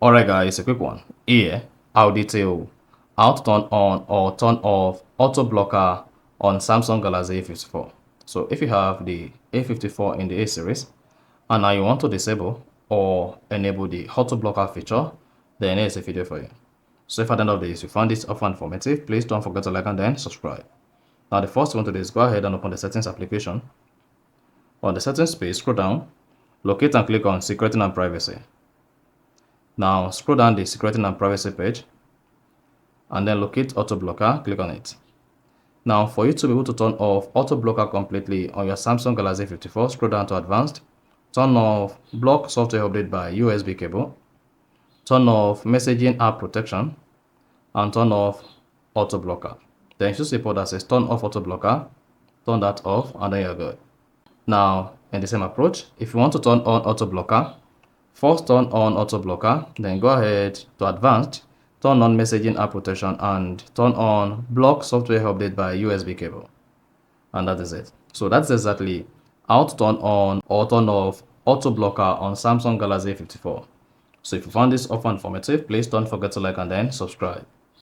Alright guys, a quick one. Here, I'll detail how to turn on or turn off auto blocker on Samsung Galaxy A54. So if you have the A54 in the A series and now you want to disable or enable the auto blocker feature, then here's a video for you. So if at the end of this you found this offer informative, please don't forget to like and then subscribe. Now the first thing you want to do is go ahead and open the settings application. On the settings page, scroll down, locate and click on security and privacy. Now scroll down the security and privacy page and then locate auto blocker, click on it. Now for you to be able to turn off auto blocker completely on your Samsung Galaxy A54, scroll down to advanced, turn off block software update by USB cable, turn off messaging app protection, and turn off auto blocker. Then you should see a port that says turn off auto blocker, turn that off, and then you're good. Now in the same approach, if you want to turn on auto blocker, first turn on auto blocker, then go ahead to advanced, turn on messaging app protection, and turn on block software update by USB cable. And that is it. So that's exactly how to turn on or turn off auto blocker on Samsung Galaxy A54. So if you found this offer informative, please don't forget to like and then subscribe.